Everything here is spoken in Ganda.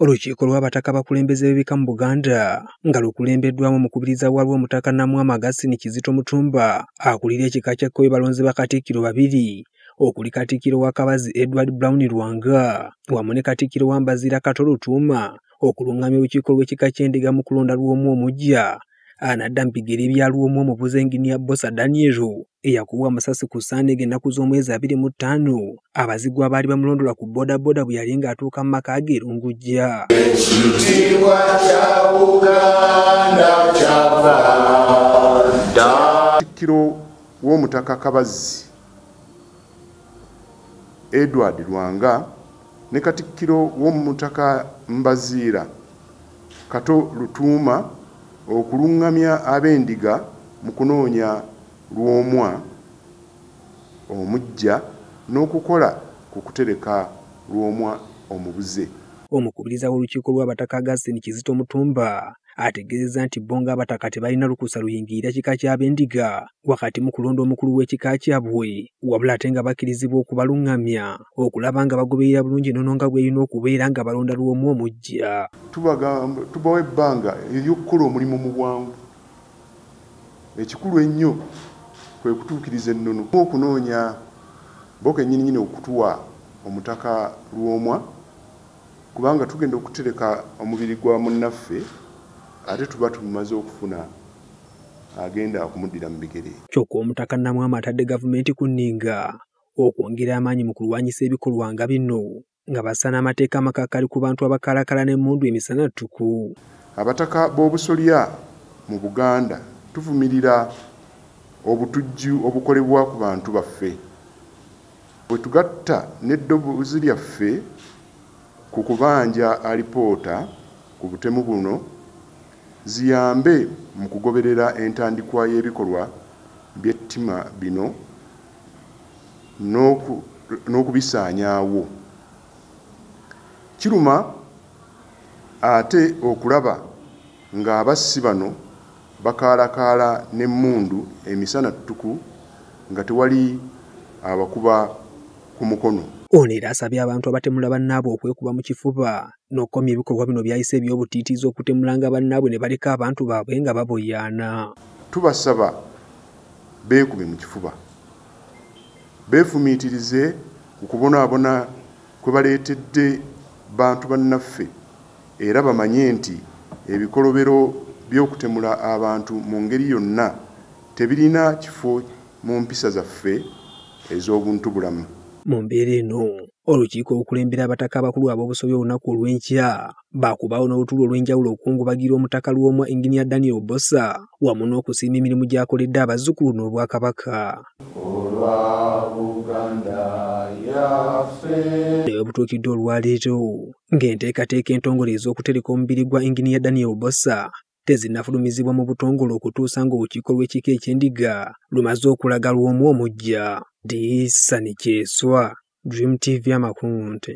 Olukiiko lw'abataka abakulembeze b'ebika mu Buganda nga lukulembeddwamu omukubiriza waalwo Omutaka Namwama Augustine Kizito Mutumba akulira ekika kya Kkobe balonze ba Katikkiro babiri okuli Katikkiro wa Kabazi Edward Brown Lwanga wamu ne Katikkiro wa Mbazira Kato Lutuuma okuluŋŋamya olukiiko lw'ekika ky'Endiga mu kulonda Lwomu omujja anadda mu bigere bya Lwomu omuvuzi Engineer Bosa Daniel eyakubwa amasasi ku Sandege ennaku z'omwezi 25 abazigwa baali bamulondola ku bodaboda bwe yali ng'atuuka mu maka ge Lungujja. Ekitiibwa kya Buganda kyava dda. Katikkiro w'Omutaka Kabazi Edward Lwanga ne Katikkiro w'Omutaka Mbazira Kato Lutuuma okuluŋŋamya ab'Endiga mu kunoonya Lwomwa omujja n'okukola ku kutereka Lwomwa omubuze. Omukubiriza w'olukiiko lw'abataka Augustine Kizito Mutumba ategeezezza nti bo ng'abataka tebalina lukusa luyingirira kika ky'ab'Endiga wakati mu kulonda omukulu w'ekika kyabwe wabula ate nga bakkirizibwa okubaluŋŋamya okulaba nga bagoberera bulungi ennono nga bw'erina okubeera nga balonda Lwomu omujja. Tubawa ebbanga ery'okukola omulimu mu bwangu. Ekikulu ennyo kwe kutuukiriza ennono okunoonya bo kennyini okutuwa omutaka Lwomwa kubanga tugenda okutereka omubiri gwa munnaffe ate tuba tumaze okufuna agenda okumuddira mu bigere. Kyokka Omutaka Namwama atadde gavumenti ku nninga okwongera amaanyi mu kulwanyisa ebikolwa nga bino nga basana amateeka amakakali ku bantu abakalakala n'emmundu emisana ttuku. Abataka b'obusolya mu Buganda tuvumirira obutujju obukolebwa ku bantu baffe. Bwe tugatta n'eddoboozi lyaffe ku kubanja alipoota ku butemu buno ziyambe mu kugoberera entandikwa y'ebikolwa by'ettima bino n'okubisaanyaawo. Kiruma ate okulaba ng'abassi bano bakaalakaala n'emmundu emisana ttuku nga tewali abakuba ku mukono. Ono era asabye abantu abatemula bannaabwe okwekuba mu kifuba n'okukomya ebikolwa bino byayise eby'obutiitiizi okutemulanga bannaabwe ne baleka abantu baabwe nga baboyaana. Tubasaba beekube mu kifuba, beefumiitirize ku kubonaabona kwe baleetedde bantu bannaffe era bamanye nti ebikolobero by'okutemula abantu mu ngeri yonna tebirina kifo mu mpisa zaffe ez'obuntubulamu. Mu mbeera eno olukiiko olukulembera abataka abakulu ab'obusolya olunaku olw'enkya baakubaawo n'olutuula olw'enjawulo okukungubagira Omutaka Lwomwa Engineer Daniel Bosa wamu n'okusiima emirimu gy'akoledde abazzukulu n'Obwakabaka. Olwa Buganda yaffe. Naye butuukidde olwaleero ng'enteekateeka entongole ez'okutereka omubiri gwa Engineer Daniel Bosa tezinnafulumizibwa mu butongole okutuusa ng'olukiiko lw'ekika eky'Endiga lumaze okulaga Lwomu omujja. Disani Kyeswa, Dream TV Amakunte.